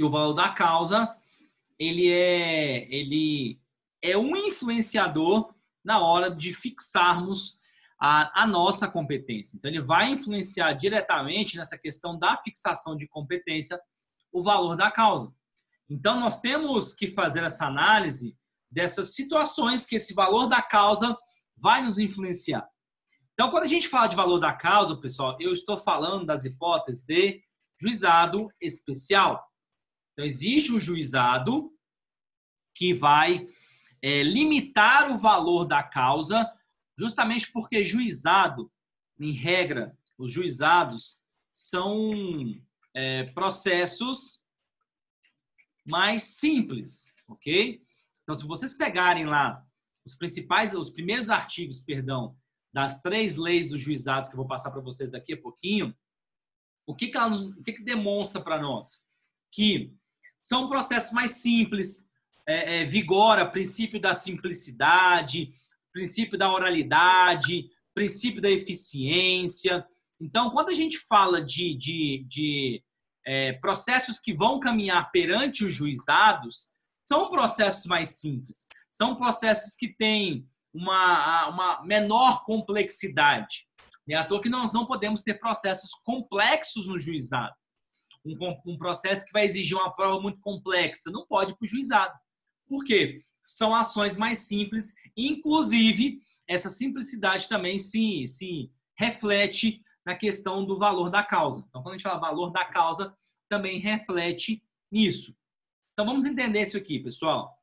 que o valor da causa ele é um influenciador na hora de fixarmos a nossa competência. Então, ele vai influenciar diretamente nessa questão da fixação de competência o valor da causa. Então, nós temos que fazer essa análise dessas situações que esse valor da causa vai nos influenciar. Então, quando a gente fala de valor da causa, pessoal, eu estou falando das hipóteses de juizado especial. Então, existe um juizado que vai limitar o valor da causa, justamente porque juizado, em regra, os juizados são processos mais simples, ok? Então, se vocês pegarem lá os primeiros artigos, das 3 leis dos juizados que eu vou passar para vocês daqui a pouquinho, o que demonstra para nós? Que são processos mais simples, vigora princípio da simplicidade, princípio da oralidade, princípio da eficiência. Então, quando a gente fala de processos que vão caminhar perante os juizados, são processos mais simples, são processos que têm uma menor complexidade. É à toa que nós não podemos ter processos complexos no juizado. Um processo que vai exigir uma prova muito complexa não pode ir para o juizado. Por quê? São ações mais simples, inclusive essa simplicidade também se reflete na questão do valor da causa. Então, quando a gente fala valor da causa, também reflete nisso. Então, vamos entender isso aqui, pessoal.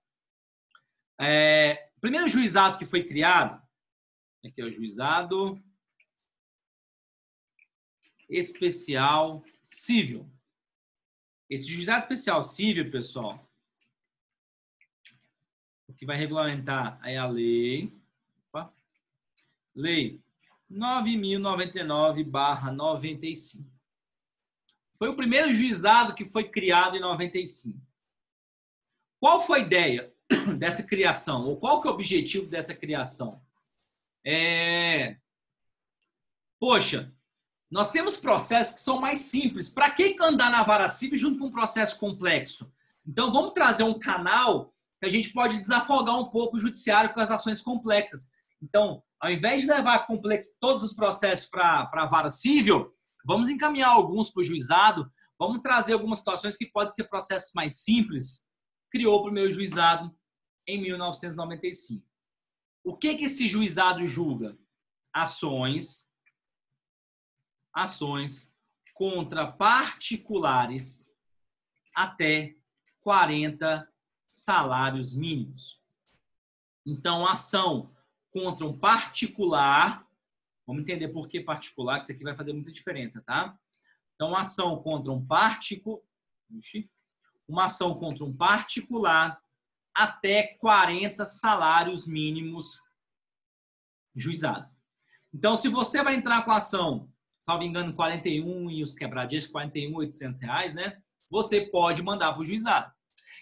O primeiro juizado que foi criado, aqui é o juizado especial civil. Esse juizado especial civil, pessoal, o que vai regulamentar é a lei 9.099/95. Foi o primeiro juizado que foi criado em 95. Qual foi a ideia dessa criação? Ou qual que é o objetivo dessa criação? Poxa, nós temos processos que são mais simples. Para que andar na vara civil junto com um processo complexo? Então, vamos trazer um canal que a gente pode desafogar um pouco o judiciário com as ações complexas. Então, ao invés de levar todos os processos para a vara civil, vamos encaminhar alguns para o juizado, vamos trazer algumas situações que podem ser processos mais simples. Criou o primeiro juizado em 1995. O que esse juizado julga? Ações contra particulares até 40 salários mínimos. Então, ação contra um particular, vamos entender por que particular, que isso aqui vai fazer muita diferença, tá? Então, uma ação contra um particular até 40 salários mínimos juizado. Então, se você vai entrar com a ação, salvo engano, 41 e os quebradinhos, 41.800 reais, né? Você pode mandar para o juizado.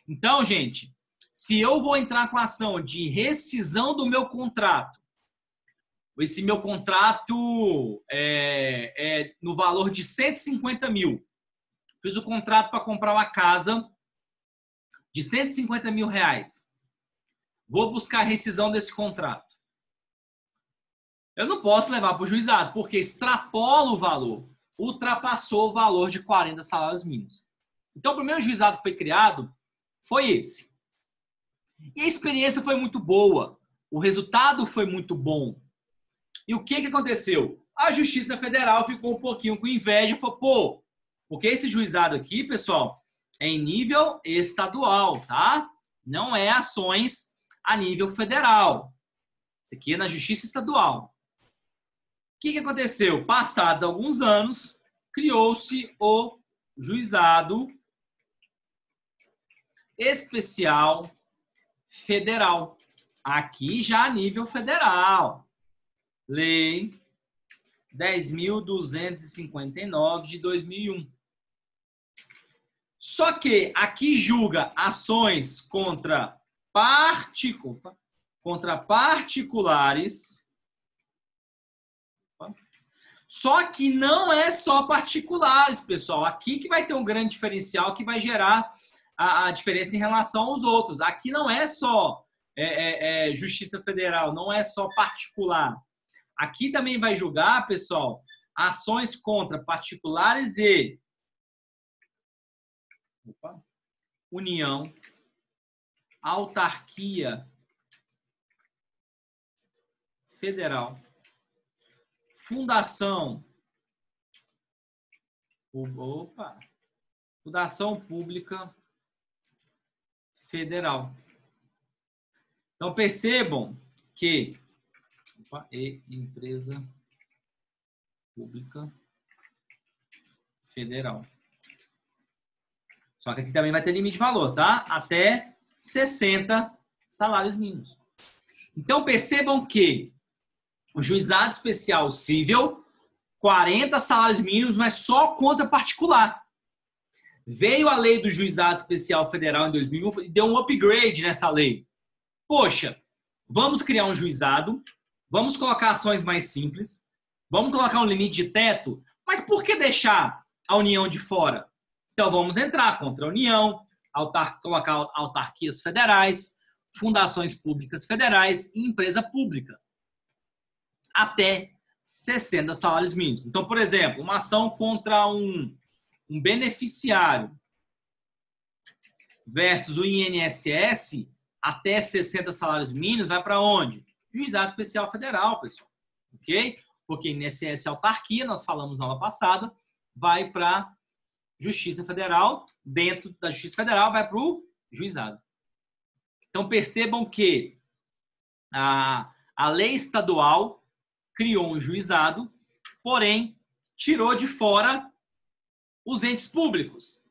Então, gente, se eu vou entrar com a ação de rescisão do meu contrato, esse meu contrato é no valor de 150 mil. Fiz o contrato para comprar uma casa de 150 mil reais. Vou buscar a rescisão desse contrato. Eu não posso levar para o juizado, porque extrapola o valor. Ultrapassou o valor de 40 salários mínimos. Então, o primeiro juizado que foi criado foi esse. E a experiência foi muito boa. O resultado foi muito bom. E o que aconteceu? A Justiça Federal ficou um pouquinho com inveja e falou, porque esse juizado aqui, pessoal, é em nível estadual, tá? Não é ações a nível federal. Isso aqui é na Justiça Estadual. O que aconteceu? Passados alguns anos, criou-se o Juizado Especial Federal. Aqui já a nível federal. Lei 10.259 de 2001. Só que aqui julga ações contra particulares Só que não é só particulares, pessoal. Aqui que vai ter um grande diferencial que vai gerar a diferença em relação aos outros. Aqui não é só Justiça Federal, não é só particular. Aqui também vai julgar, pessoal, ações contra particulares e União, autarquia federal, fundação pública federal. Então percebam que empresa pública federal. Só que aqui também vai ter limite de valor, tá? Até 60 salários mínimos. Então percebam que o juizado especial civil, 40 salários mínimos, mas só contra particular. Veio a lei do juizado especial federal em 2001 e deu um upgrade nessa lei. Poxa, vamos criar um juizado, vamos colocar ações mais simples, vamos colocar um limite de teto, mas por que deixar a União de fora? Então vamos entrar contra a União, colocar autarquias federais, fundações públicas federais e empresa pública. Até 60 salários mínimos. Então, por exemplo, uma ação contra um beneficiário versus o INSS, até 60 salários mínimos, vai para onde? Juizado Especial Federal, pessoal. Ok? Porque INSS é autarquia, nós falamos na aula passada, vai para Justiça Federal, dentro da Justiça Federal vai para o juizado. Então, percebam que a lei estadual criou um juizado, porém, tirou de fora os entes públicos.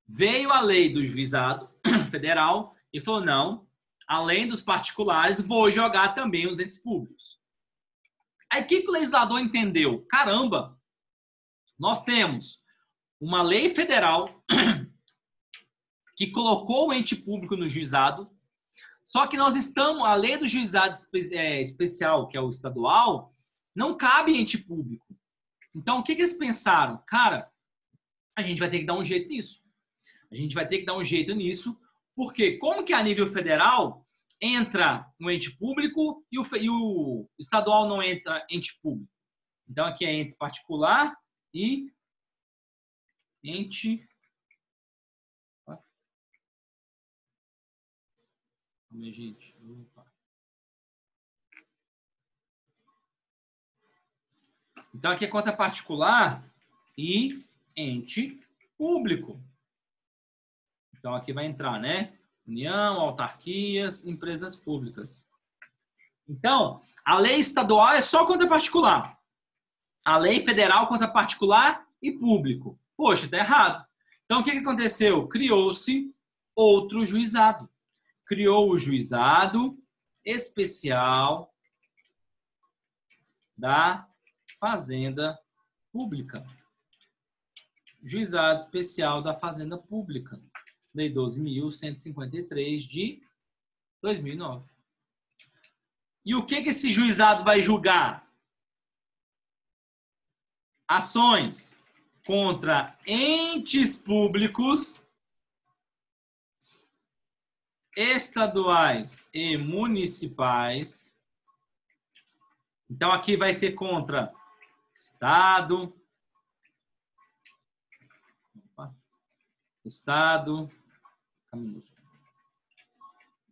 Veio a lei do juizado federal e falou, não, além dos particulares, vou jogar também os entes públicos. Aí, o que o legislador entendeu? Caramba, nós temos uma lei federal que colocou o ente público no juizado, só que a lei do juizado especial, que é o estadual, não cabe ente público. Então, o que eles pensaram? Cara, a gente vai ter que dar um jeito nisso. A gente vai ter que dar um jeito nisso, porque como que a nível federal entra um ente público e o estadual não entra ente público? Então, aqui é ente particular e ente... Gente. Então, aqui é conta particular e ente público. Então, aqui vai entrar, né? União, autarquias, empresas públicas. Então, a lei estadual é só contra particular. A lei federal contra particular e público. Poxa, tá errado. Então, o que aconteceu? Criou-se outro juizado. Criou o Juizado Especial da Fazenda Pública. Juizado Especial da Fazenda Pública. Lei 12.153 de 2009. E o que esse juizado vai julgar? Ações contra entes públicos estaduais e municipais. Então, aqui vai ser contra Estado,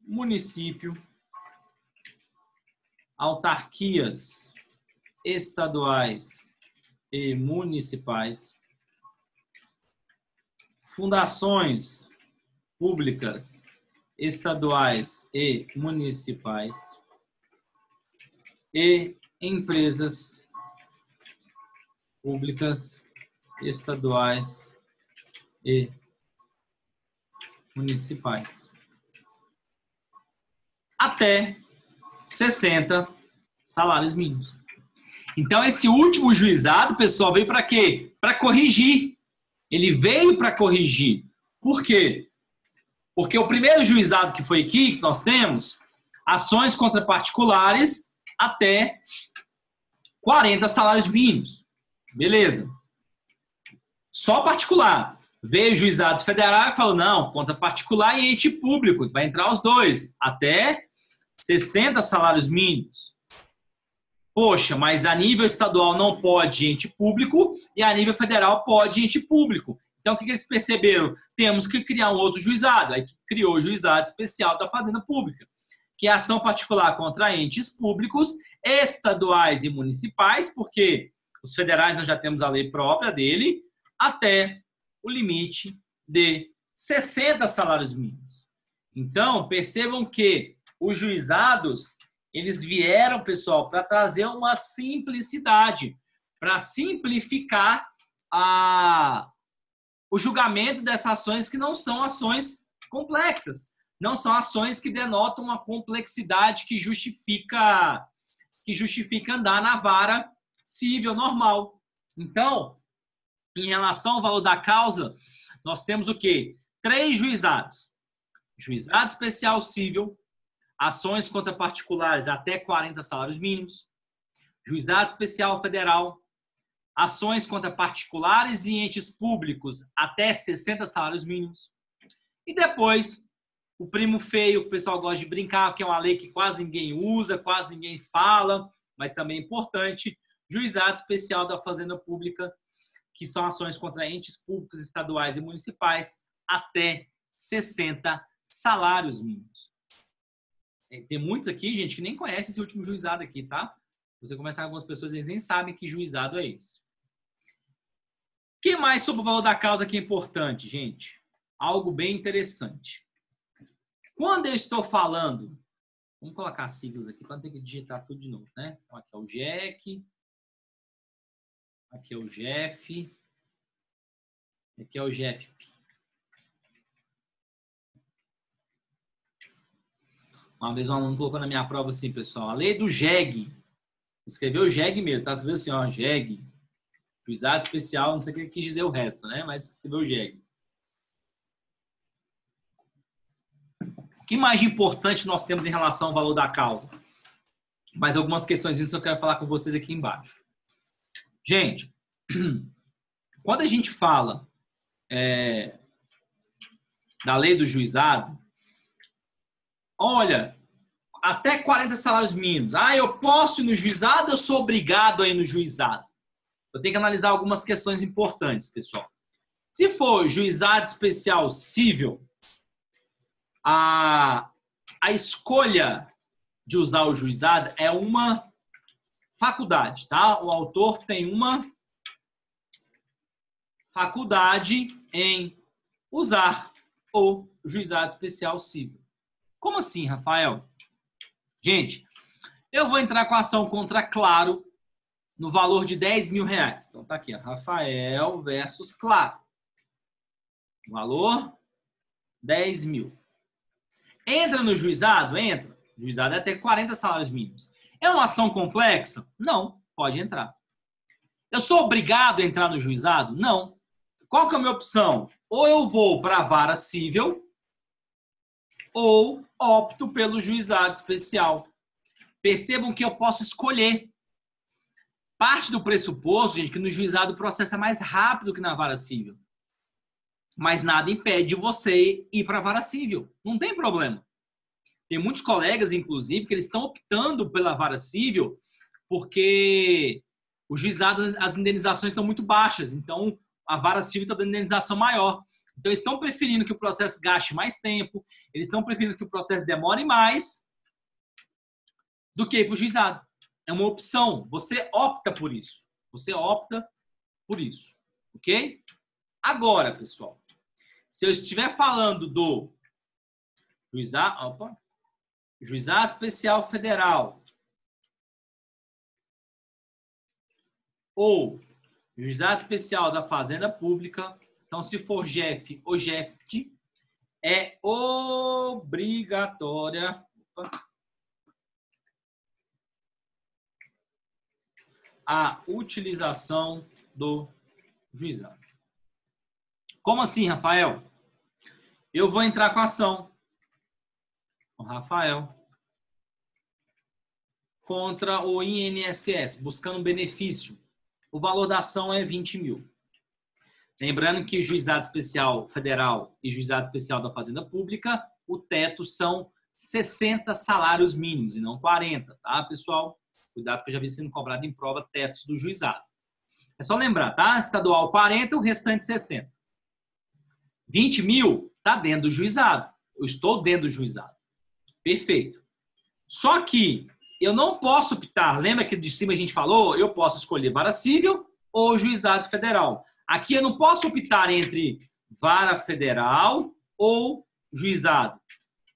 município, autarquias estaduais e municipais, fundações públicas estaduais e municipais e empresas públicas estaduais e municipais. Até 60 salários mínimos. Então, esse último juizado, pessoal, veio para quê? Para corrigir. Ele veio para corrigir. Por quê? Porque o primeiro juizado que foi aqui, que nós temos, ações contra particulares até 40 salários mínimos. Beleza. Só particular. Veio o juizado federal e falou, não, conta particular e ente público. Vai entrar os dois. Até 60 salários mínimos. Poxa, mas a nível estadual não pode ente público e a nível federal pode ente público. Então, o que eles perceberam? Temos que criar um outro juizado. Aí criou o juizado especial da Fazenda Pública, que é ação particular contra entes públicos, estaduais e municipais, porque os federais nós já temos a lei própria dele, até o limite de 60 salários mínimos. Então, percebam que os juizados, eles vieram, pessoal, para trazer uma simplicidade, para simplificar o julgamento dessas ações que não são ações complexas, não são ações que denotam uma complexidade que justifica andar na vara civil normal. Então, em relação ao valor da causa, nós temos o quê? 3 juizados. Juizado especial civil, ações contra particulares até 40 salários mínimos. Juizado especial federal, ações contra particulares e entes públicos até 60 salários mínimos. E depois, o primo feio, que o pessoal gosta de brincar, que é uma lei que quase ninguém usa, quase ninguém fala, mas também é importante, juizado especial da Fazenda Pública, que são ações contra entes públicos estaduais e municipais até 60 salários mínimos. Tem muitos aqui, gente, que nem conhecem esse último juizado aqui, tá? Você conversar com algumas pessoas, eles nem sabem que juizado é esse. O que mais sobre o valor da causa que é importante, gente? Algo bem interessante. Quando eu estou falando, vamos colocar as siglas aqui para não ter que digitar tudo de novo, né? Então, aqui é o GEC, aqui é o GEF, aqui é o GEFP. Uma vez um aluno colocou na minha prova assim, pessoal, a lei do JEG. Escreveu JEG mesmo, tá? Escreveu assim, ó, JEG. Juizado especial, não sei o que ele quis dizer o resto, né? Mas escreveu JEG. O que mais de importante nós temos em relação ao valor da causa? Mais algumas questões que eu quero falar com vocês aqui embaixo. Gente, quando a gente fala da lei do juizado, olha, até 40 salários mínimos. Ah, eu posso ir no juizado, eu sou obrigado a ir no juizado. Eu tenho que analisar algumas questões importantes, pessoal. Se for juizado especial civil, a escolha de usar o juizado é uma faculdade, tá? O autor tem uma faculdade em usar o juizado especial civil. Como assim, Rafael? Gente, eu vou entrar com a ação contra Claro no valor de R$10.000. Então, tá aqui, ó, Rafael versus Claro. Valor 10.000. Entra no juizado? Entra. O juizado é até 40 salários mínimos. É uma ação complexa? Não, pode entrar. Eu sou obrigado a entrar no juizado? Não. Qual que é a minha opção? Ou eu vou para a vara civil, ou opto pelo juizado especial. Percebam que eu posso escolher. Parte do pressuposto, gente, que no juizado o processo é mais rápido que na vara civil. Mas nada impede você ir para a vara civil. Não tem problema. Tem muitos colegas, inclusive, que eles estão optando pela vara civil porque o juizado, as indenizações estão muito baixas. Então, a vara civil está dando indenização maior. Então, eles estão preferindo que o processo gaste mais tempo, eles estão preferindo que o processo demore mais do que ir para o juizado. É uma opção. Você opta por isso. Você opta por isso. Ok? Agora, pessoal, se eu estiver falando do juizado especial federal ou juizado especial da Fazenda Pública, então se for GEF ou GEFT, é obrigatória a utilização do juizado. Como assim, Rafael? Eu vou entrar com a ação. O Rafael contra o INSS, buscando um benefício. O valor da ação é 20 mil. Lembrando que Juizado Especial Federal e Juizado Especial da Fazenda Pública, o teto são 60 salários mínimos e não 40, tá, pessoal? Cuidado que eu já vi sendo cobrado em prova tetos do juizado. É só lembrar, tá? Estadual 40, o restante 60. 20 mil está dentro do juizado. Eu estou dentro do juizado. Perfeito. Só que eu não posso optar, lembra que de cima a gente falou? Eu posso escolher vara civil ou juizado federal. Aqui eu não posso optar entre vara federal ou juizado.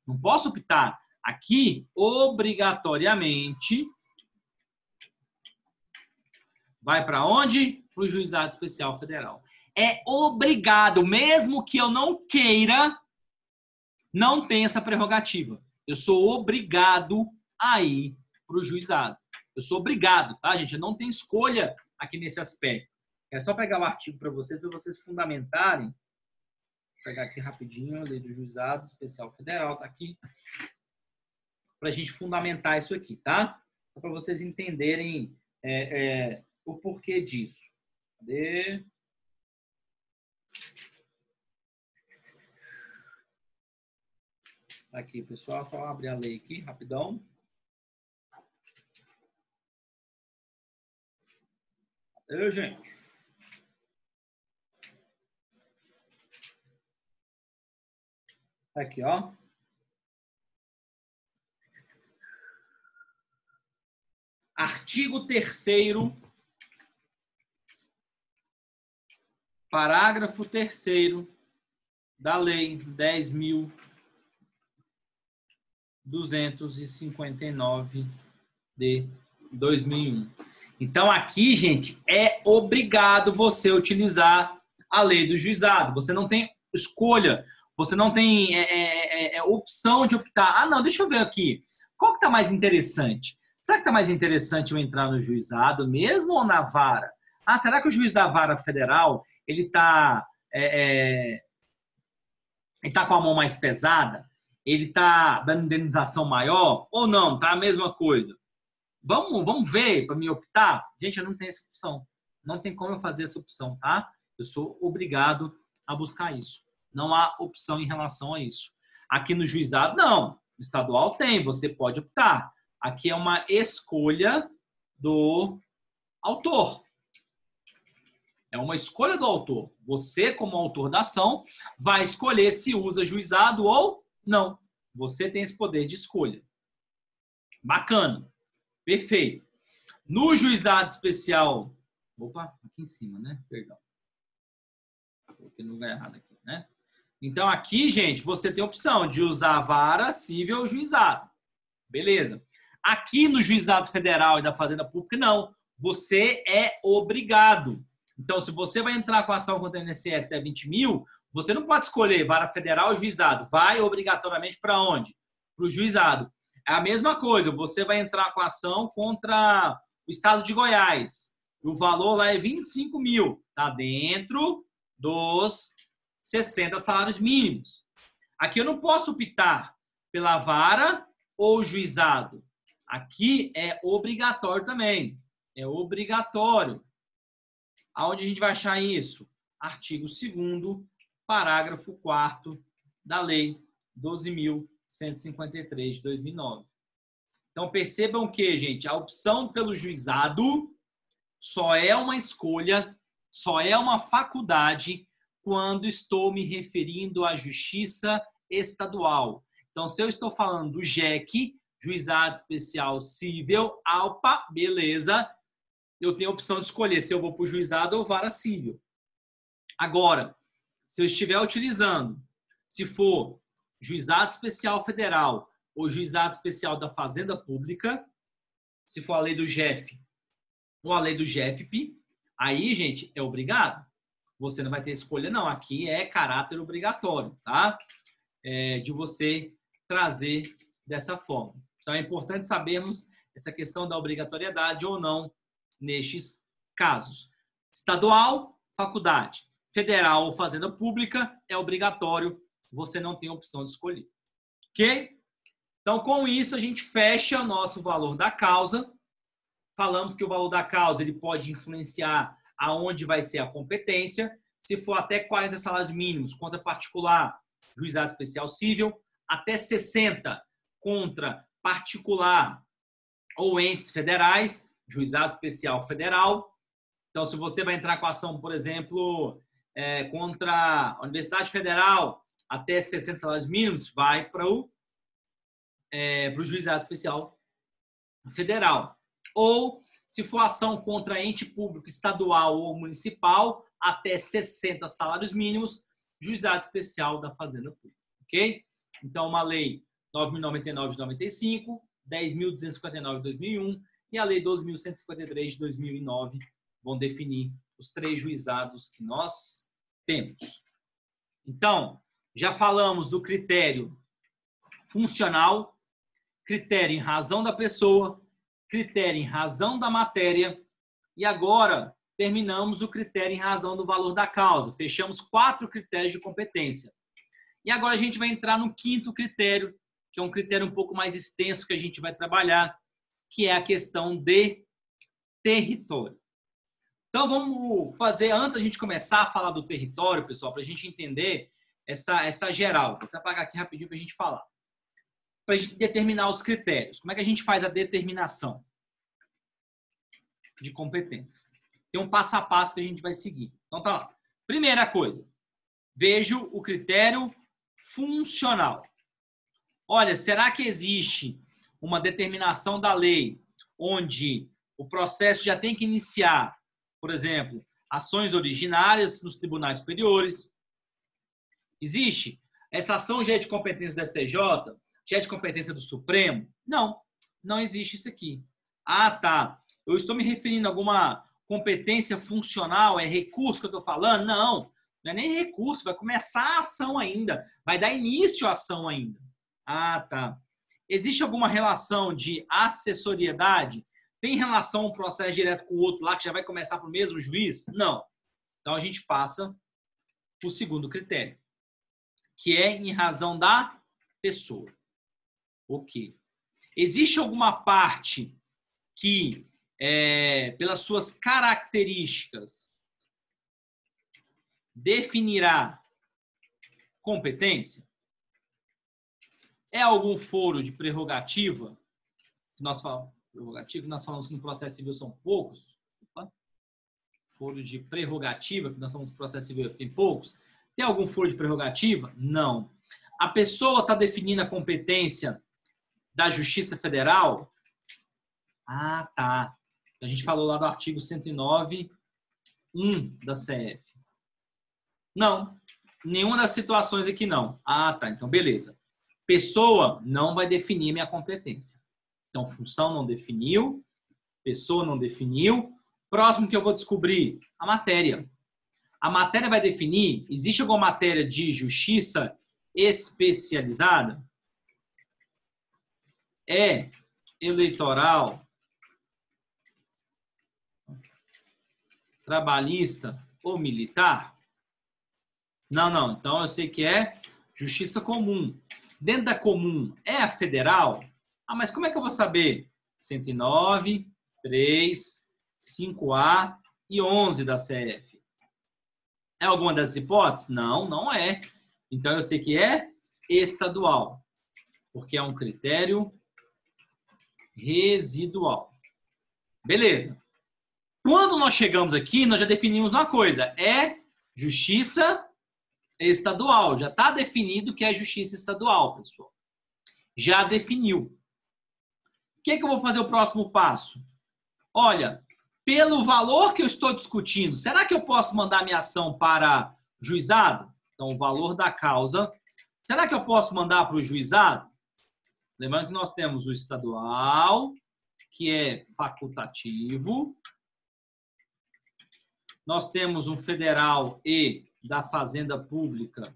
Não posso optar. Aqui, obrigatoriamente, vai para onde? Para o Juizado Especial Federal. É obrigado, mesmo que eu não queira, não tem essa prerrogativa. Eu sou obrigado a ir para o juizado. Eu sou obrigado, tá, gente? Eu não tenho escolha aqui nesse aspecto. É só pegar o artigo para vocês fundamentarem. Vou pegar aqui rapidinho, a lei do Juizado Especial Federal, tá aqui. Para a gente fundamentar isso aqui, tá? Para vocês entenderem o porquê disso. Cadê? Aqui, pessoal, só abrir a lei aqui, rapidão. Cadê, gente? Aqui, ó. Artigo 3º, parágrafo 3º da Lei 10.259 de 2001. Então, aqui, gente, é obrigado você utilizar a lei do juizado. Você não tem escolha, você não tem opção de optar. Ah, não, deixa eu ver aqui. Qual que está mais interessante? Será que está mais interessante eu entrar no juizado mesmo ou na vara? Ah, será que o juiz da vara federal ele está com a mão mais pesada? Ele está dando indenização maior ou não? Está a mesma coisa? Vamos ver para me optar? Gente, eu não tenho essa opção. Não tem como eu fazer essa opção, tá? Eu sou obrigado a buscar isso. Não há opção em relação a isso. Aqui no juizado, não. No estadual tem, você pode optar. Aqui é uma escolha do autor. É uma escolha do autor. Você, como autor da ação, vai escolher se usa juizado ou não. Você tem esse poder de escolha. Bacana. Perfeito. No juizado especial... Opa, aqui em cima, né? Perdão. Coloquei no lugar errado aqui, né? Então, aqui, gente, você tem a opção de usar vara, civil ou juizado. Beleza. Aqui no juizado federal e da Fazenda Pública, não. Você é obrigado. Então, se você vai entrar com a ação contra o INSS de 20 mil, você não pode escolher vara federal ou juizado. Vai obrigatoriamente para onde? Para o juizado. É a mesma coisa. Você vai entrar com a ação contra o estado de Goiás. O valor lá é 25 mil. Está dentro dos 60 salários mínimos. Aqui eu não posso optar pela vara ou juizado. Aqui é obrigatório também. É obrigatório. Aonde a gente vai achar isso? Artigo 2º, parágrafo 4º da Lei 12.153 de 2009. Então, percebam que, gente, a opção pelo juizado só é uma escolha, só é uma faculdade quando estou me referindo à justiça estadual. Então, se eu estou falando do JEC, Juizado Especial Civil, ALPA, beleza, eu tenho a opção de escolher se eu vou para o juizado ou vara civil. Agora, se eu estiver utilizando, se for Juizado Especial Federal ou Juizado Especial da Fazenda Pública, se for a lei do JEF ou a lei do JEFP, aí, gente, é obrigado. Você não vai ter escolha, não. Aqui é caráter obrigatório, tá? De você trazer dessa forma. Então, é importante sabermos essa questão da obrigatoriedade ou não nestes casos. Estadual, faculdade. Federal ou fazenda pública, é obrigatório. Você não tem opção de escolher. Ok? Então, com isso, a gente fecha o nosso valor da causa. Falamos que o valor da causa ele pode influenciar aonde vai ser a competência. Se for até 40 salários mínimos, contra particular, juizado especial cível. Até 60 contra particular ou entes federais, juizado especial federal. Então, se você vai entrar com ação, por exemplo, contra a Universidade Federal, até 60 salários mínimos, vai para o juizado especial federal. Ou, se for ação contra ente público estadual ou municipal, até 60 salários mínimos, juizado especial da Fazenda Pública. Ok? Então, uma lei 9.099 de 95, 10.259 de 2001 e a lei 12.153 de 2009 vão definir os 3 juizados que nós temos. Então, já falamos do critério funcional, critério em razão da pessoa, critério em razão da matéria e agora terminamos o critério em razão do valor da causa. Fechamos 4 critérios de competência. E agora a gente vai entrar no 5º critério, que é um critério um pouco mais extenso que a gente vai trabalhar, que é a questão de território. Então, vamos fazer, antes da gente começar a falar do território, pessoal, para a gente entender essa geral. Vou até apagar aqui rapidinho para a gente falar. Para a gente determinar os critérios. Como é que a gente faz a determinação de competência? Tem um passo a passo que a gente vai seguir. Então, tá lá. Primeira coisa, vejo o critério funcional. Olha, será que existe uma determinação da lei onde o processo já tem que iniciar, por exemplo, ações originárias nos tribunais superiores? Existe? Essa ação já é de competência do STJ? Já é de competência do Supremo? Não, não existe isso aqui. Ah, tá. Eu estou me referindo a alguma competência funcional, é recurso que eu estou falando? Não, não é nem recurso, vai começar a ação ainda, vai dar início à ação ainda. Ah, tá. Existe alguma relação de assessoriedade? Tem relação um processo direto com o outro lá que já vai começar para o mesmo juiz? Não. Então a gente passa para o 2º critério, que é em razão da pessoa. Ok. Existe alguma parte que, pelas suas características, definirá competência? É algum foro de prerrogativa? Que nós falamos que no processo civil são poucos. Opa. Foro de prerrogativa, que nós falamos que no processo civil tem poucos. Tem algum foro de prerrogativa? Não. A pessoa está definindo a competência da Justiça Federal? Ah, tá. A gente falou lá do artigo 109, 1 da CF. Não. Nenhuma das situações aqui não. Ah, tá. Então, beleza. Pessoa não vai definir minha competência. Então, função não definiu, pessoa não definiu. Próximo que eu vou descobrir, a matéria. A matéria vai definir, existe alguma matéria de justiça especializada? É eleitoral, trabalhista ou militar? Não, não. Então, eu sei que é justiça comum. Dentro da comum é a federal? Ah, mas como é que eu vou saber? 109, 3, 5A e 11 da CF. É alguma das hipóteses? Não, não é. Então, eu sei que é estadual, porque é um critério residual. Beleza. Quando nós chegamos aqui, nós já definimos uma coisa. É justiça estadual. Já está definido que é justiça estadual, pessoal. Já definiu. O que é que eu vou fazer o próximo passo? Olha, pelo valor que eu estou discutindo, será que eu posso mandar minha ação para juizado? Então, o valor da causa. Será que eu posso mandar para o juizado? Lembrando que nós temos o estadual, que é facultativo. Nós temos um federal e da Fazenda Pública,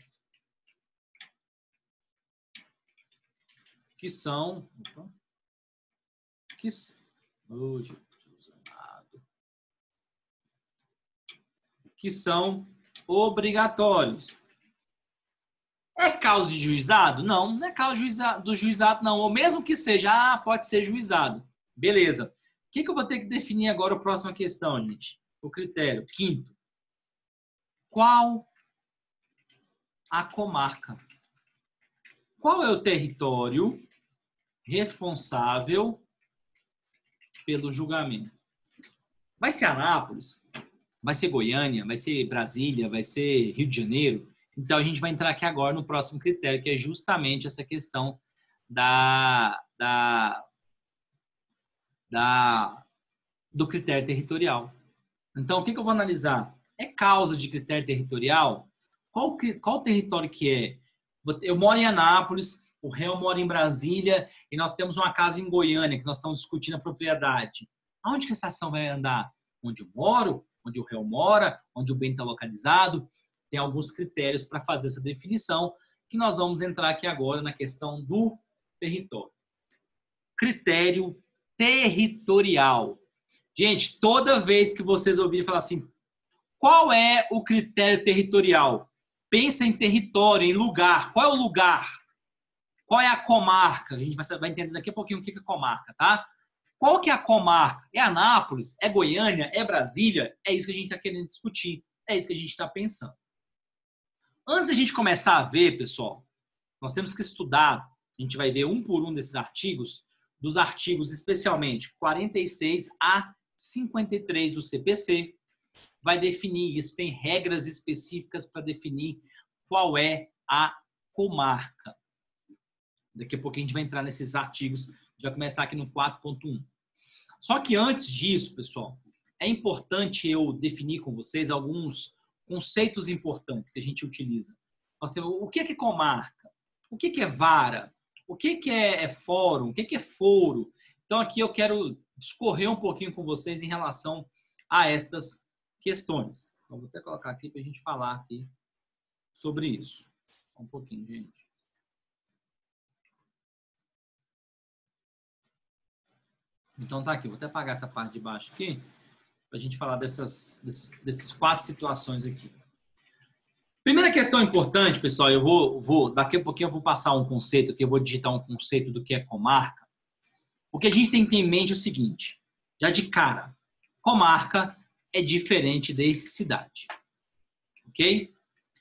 que são... que são obrigatórios. É causa de juizado? Não, não é causa do juizado, não. Ou mesmo que seja, pode ser juizado. Beleza. O que eu vou ter que definir agora a próxima questão, gente? O critério. Quinto. Qual a comarca? Qual é o território responsável pelo julgamento? Vai ser Anápolis? Vai ser Goiânia? Vai ser Brasília? Vai ser Rio de Janeiro? Então, a gente vai entrar aqui agora no próximo critério, que é justamente essa questão do critério territorial. Então, o que eu vou analisar? É causa de critério territorial? Qual território que é? Eu moro em Anápolis, o réu mora em Brasília e nós temos uma casa em Goiânia que nós estamos discutindo a propriedade. Aonde que essa ação vai andar? Onde eu moro? Onde o réu mora? Onde o bem está localizado? Tem alguns critérios para fazer essa definição que nós vamos entrar aqui agora na questão do território. Critério territorial. Gente, toda vez que vocês ouvirem falar assim, qual é o critério territorial? Pensa em território, em lugar. Qual é o lugar? Qual é a comarca? A gente vai entender daqui a pouquinho o que é comarca, tá? Qual que é a comarca? É Anápolis? É Goiânia? É Brasília? É isso que a gente está querendo discutir. É isso que a gente está pensando. Antes da gente começar a ver, pessoal, nós temos que estudar, a gente vai ver um por um desses artigos, dos artigos especialmente 46 a 53 do CPC, vai definir isso, tem regras específicas para definir qual é a comarca. Daqui a pouco a gente vai entrar nesses artigos, a gente vai começar aqui no 4.1. Só que antes disso, pessoal, é importante eu definir com vocês alguns conceitos importantes que a gente utiliza. O que é comarca? O que é vara? O que é fórum? O que é foro? Então, aqui eu quero discorrer um pouquinho com vocês em relação a estas questões. Então, vou até colocar aqui para a gente falar aqui sobre isso. Só um pouquinho, gente. Então, tá aqui. Vou até apagar essa parte de baixo aqui para a gente falar desses 4 situações aqui. Primeira questão importante, pessoal, daqui a pouquinho eu vou passar um conceito aqui, eu vou digitar um conceito do que é comarca. O que a gente tem que ter em mente é o seguinte, já de cara, comarca é diferente de cidade, ok?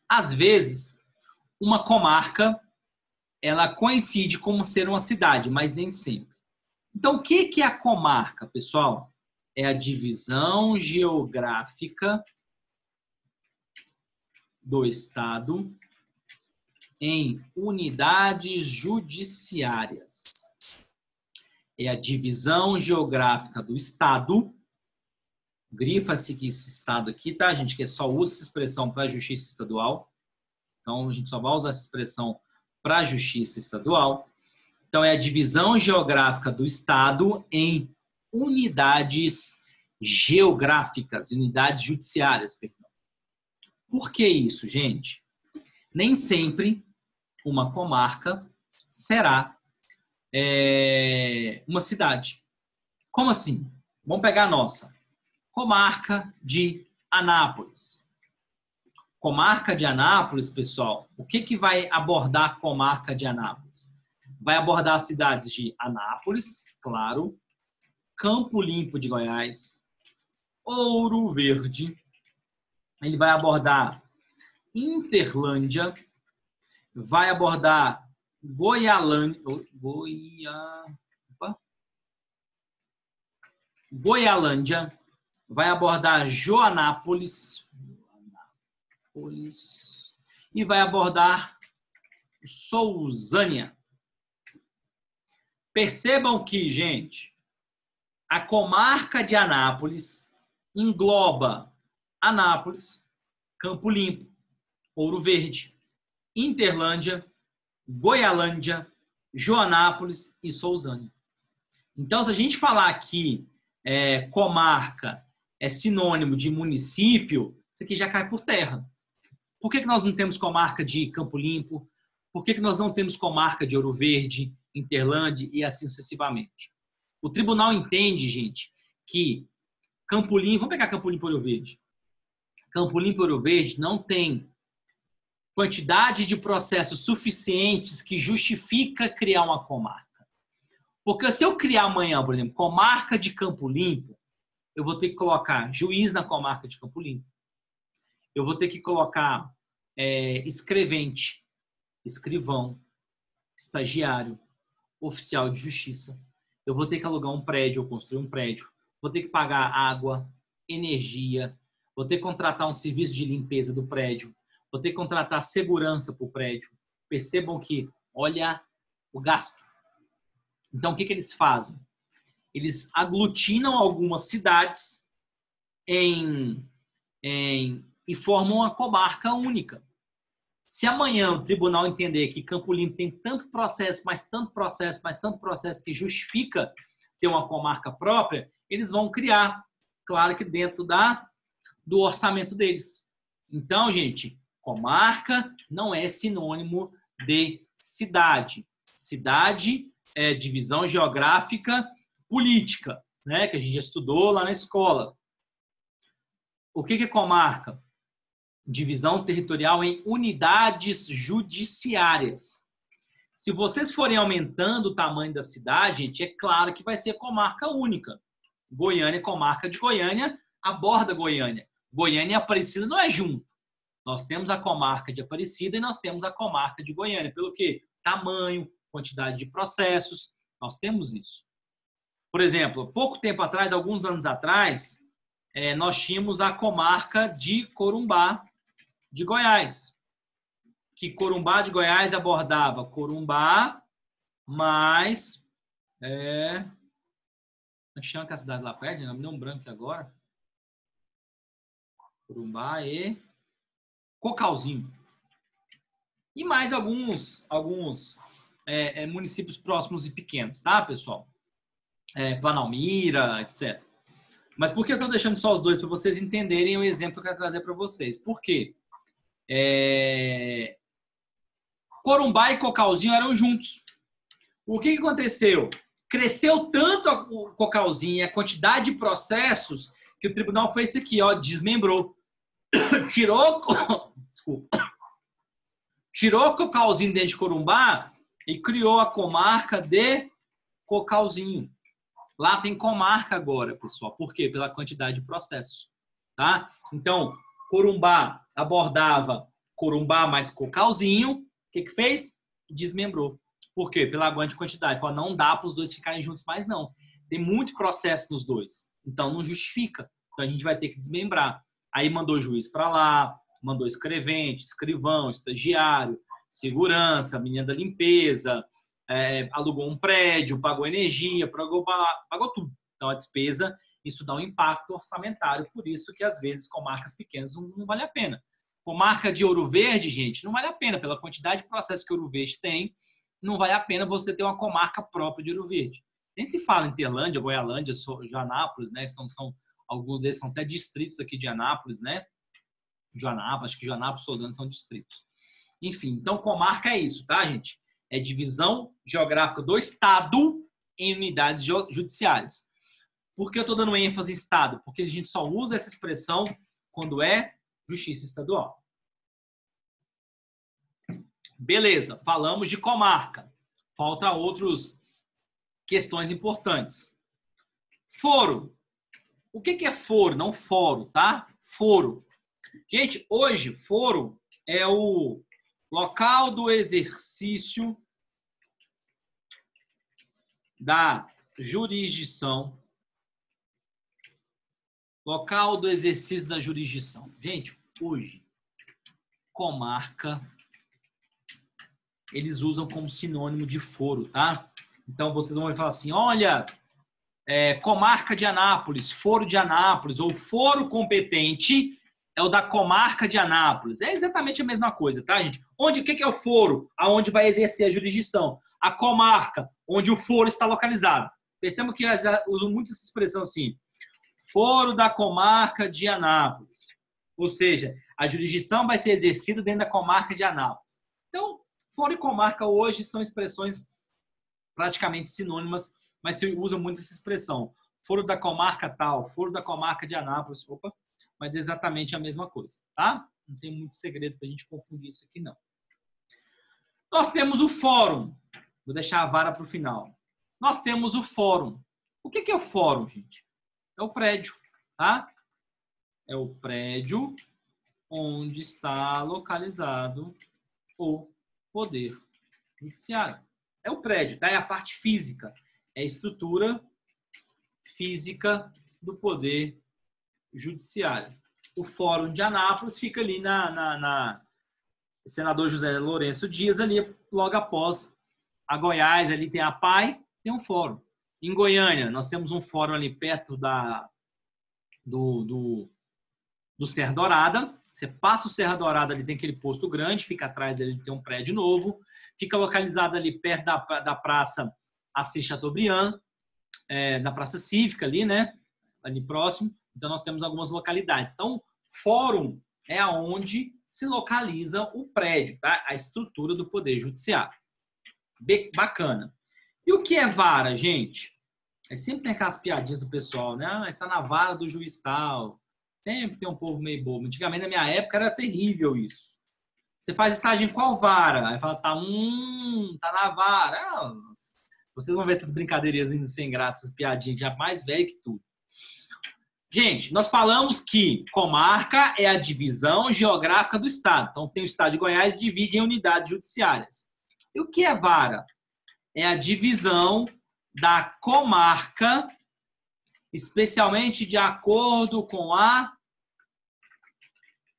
Às vezes, uma comarca, ela coincide como ser uma cidade, mas nem sempre. Então, o que é a comarca, pessoal? É a divisão geográfica do Estado em unidades judiciárias. É a divisão geográfica do Estado. Grifa-se que esse Estado aqui, tá, gente? Que só usa essa expressão para a Justiça Estadual. Então, a gente só vai usar essa expressão para a Justiça Estadual. Então, é a divisão geográfica do Estado em unidades geográficas, unidades judiciárias, perdão. Por que isso, gente? Nem sempre uma comarca será uma cidade. Como assim? Vamos pegar a nossa. Comarca de Anápolis. Comarca de Anápolis, pessoal, o que vai abordar a comarca de Anápolis? Vai abordar as cidades de Anápolis, claro, Campo Limpo de Goiás, Ouro Verde. Ele vai abordar Interlândia, vai abordar Goialândia, vai abordar Joanápolis e vai abordar Sousânia. Percebam que, gente, a comarca de Anápolis engloba Anápolis, Campo Limpo, Ouro Verde, Interlândia, Goialândia, Joanápolis e Sousânia. Então, se a gente falar que comarca é sinônimo de município, isso aqui já cai por terra. Por que nós não temos comarca de Campo Limpo? Por que nós não temos comarca de Ouro Verde, Interlândia e assim sucessivamente? O tribunal entende, gente, que Campo Limpo... Vamos pegar Campo Limpo e Ouro Verde. Campo Limpo e Ouro Verde não tem quantidade de processos suficientes que justifica criar uma comarca. Porque se eu criar amanhã, por exemplo, comarca de Campo Limpo, eu vou ter que colocar juiz na comarca de Campo Limpo. Eu vou ter que colocar escrevente, escrivão, estagiário, oficial de justiça. Eu vou ter que alugar um prédio ou construir um prédio. Vou ter que pagar água, energia. Vou ter que contratar um serviço de limpeza do prédio. Vou ter que contratar segurança para o prédio. Percebam que, olha o gasto. Então, o que eles fazem? Eles aglutinam algumas cidades e formam uma comarca única. Se amanhã o tribunal entender que Campo Limpo tem tanto processo, mais tanto processo, mais tanto processo que justifica ter uma comarca própria, eles vão criar, claro que dentro do orçamento deles. Então, gente, comarca não é sinônimo de cidade. Cidade é divisão geográfica política, né? Que a gente já estudou lá na escola. O que é comarca? Divisão territorial em unidades judiciárias. Se vocês forem aumentando o tamanho da cidade, gente, é claro que vai ser comarca única. Goiânia, comarca de Goiânia, aborda Goiânia. Goiânia e Aparecida não é junto. Nós temos a comarca de Aparecida e nós temos a comarca de Goiânia. Pelo quê? Tamanho, quantidade de processos, nós temos isso. Por exemplo, pouco tempo atrás, alguns anos atrás, nós tínhamos a comarca de Corumbá, de Goiás. Que Corumbá de Goiás abordava Corumbá mais... Como chama que a cidade lá perto? Não me deu um branco aqui agora. Corumbá e Cocalzinho. E mais alguns municípios próximos e pequenos, tá, pessoal? Planalmira, etc. Mas por que eu estou deixando só os dois para vocês entenderem o exemplo que eu quero trazer para vocês? Por quê? Corumbá e Cocalzinho eram juntos. O que aconteceu? Cresceu tanto o Cocalzinho e a quantidade de processos que o tribunal fez isso aqui, ó, desmembrou. Tirou o Cocalzinho dentro de Corumbá e criou a comarca de Cocalzinho. Lá tem comarca agora, pessoal. Por quê? Pela quantidade de processos. Tá? Então, Corumbá abordava Corumbá mais Cocalzinho. O que fez? Desmembrou. Por quê? Pela grande quantidade. Falou, não dá para os dois ficarem juntos mais, não. Tem muito processo nos dois. Então, não justifica. Então, a gente vai ter que desmembrar. Aí, mandou juiz para lá, mandou escrevente, escrivão, estagiário, segurança, menina da limpeza, alugou um prédio, pagou energia, pagou tudo. Então, a despesa, isso dá um impacto orçamentário. Por isso que, às vezes, comarcas pequenas não vale a pena. Comarca de Ouro Verde, gente, não vale a pena. Pela quantidade de processos que Ouro Verde tem, não vale a pena você ter uma comarca própria de Ouro Verde. Nem se fala em Terlândia, Goialândia, Joanápolis, né? Alguns deles são até distritos aqui de Anápolis, né? Acho que Joanápolis e Suzano são distritos. Enfim, então comarca é isso, tá, gente? É divisão geográfica do estado em unidades judiciárias. Por que eu estou dando ênfase em estado? Porque a gente só usa essa expressão quando é justiça estadual. Beleza, falamos de comarca. Falta outras questões importantes. Foro. O que é foro? Não fórum, tá? Foro. Gente, hoje, foro é o local do exercício da jurisdição. Local do exercício da jurisdição. Gente, hoje, comarca, eles usam como sinônimo de foro, tá? Então, vocês vão falar assim, olha, comarca de Anápolis, foro de Anápolis, ou foro competente é o da comarca de Anápolis. É exatamente a mesma coisa, tá, gente? O que é o foro? Aonde vai exercer a jurisdição. A comarca, onde o foro está localizado. Percebam que usam muito essa expressão assim, foro da comarca de Anápolis. Ou seja, a jurisdição vai ser exercida dentro da comarca de Anápolis. Então, foro e comarca hoje são expressões praticamente sinônimas, mas se usa muito essa expressão. Foro da comarca tal, foro da comarca de Anápolis, mas é exatamente a mesma coisa, tá? Não tem muito segredo para a gente confundir isso aqui, não. Nós temos o fórum. Vou deixar a vara para o final. Nós temos o fórum. O que é o fórum, gente? É o prédio, tá? É o prédio onde está localizado o poder judiciário. É o prédio, tá? É a parte física. É a estrutura física do poder judiciário. O Fórum de Anápolis fica ali na Senador José Lourenço Dias, ali logo após a Goiás, ali tem a PAI, tem um fórum. Em Goiânia, nós temos um fórum ali perto do Serra Dourada. Você passa o Serra Dourada, ali tem aquele posto grande, fica atrás dele, tem um prédio novo. Fica localizado ali perto da Praça Assis Chateaubriand, na Praça Cívica ali, né? Ali próximo. Então, nós temos algumas localidades. Então, fórum é aonde se localiza o prédio, tá? A estrutura do Poder Judiciário. Bacana. E o que é vara, gente? Sempre tem aquelas piadinhas do pessoal, né? Ah, está na vara do juiz tal. Sempre tem um povo meio bobo. Antigamente, na minha época, era terrível isso. Você faz estágio em qual vara? Aí fala, tá na vara. Ah, vocês vão ver essas brincadeirinhas sem graça, essas piadinhas já mais velho que tudo. Gente, nós falamos que comarca é a divisão geográfica do estado. Então, tem o estado de Goiás, divide em unidades judiciárias. E o que é vara? É a divisão da comarca, especialmente de acordo com a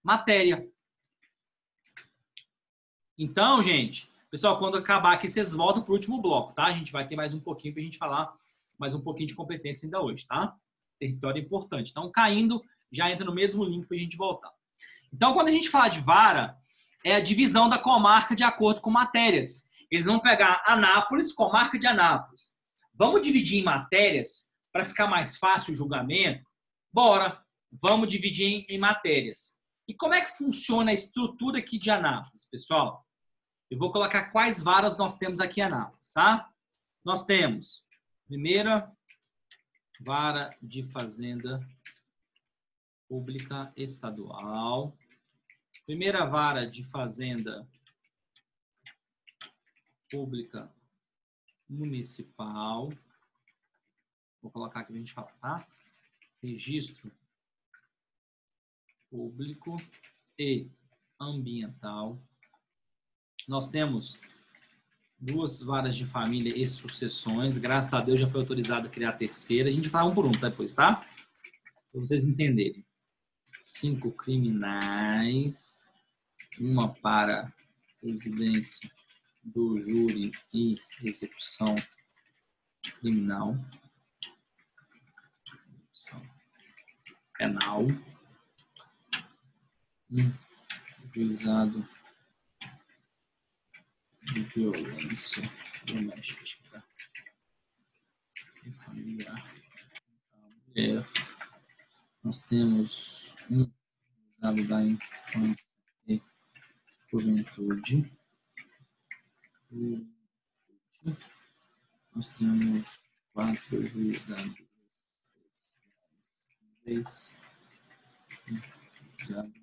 matéria. Então, gente, pessoal, quando acabar aqui, vocês voltam para o último bloco, tá? A gente vai ter mais um pouquinho para a gente falar mais um pouquinho de competência ainda hoje, tá? Território importante. Então, caindo, já entra no mesmo link para a gente voltar. Então, quando a gente fala de vara, é a divisão da comarca de acordo com matérias. Eles vão pegar Anápolis, comarca de Anápolis. Vamos dividir em matérias para ficar mais fácil o julgamento? Bora! Vamos dividir em matérias. E como é que funciona a estrutura aqui de Anápolis, pessoal? Eu vou colocar quais varas nós temos aqui em Anápolis, tá? Nós temos, primeira, vara de fazenda pública estadual. Primeira vara de fazenda pública municipal. Vou colocar aqui para a gente falar, tá? Registro público e ambiental. Nós temos duas varas de família e sucessões. Graças a Deus já foi autorizado a criar a terceira. A gente vai um por um depois, tá? Para vocês entenderem. 5 criminais. Uma para residência do júri e execução criminal. Penal. Juizado de violência doméstica e familiar. Nós temos um juizado da infância e juventude. Nós temos 4 juizados. 3 juizados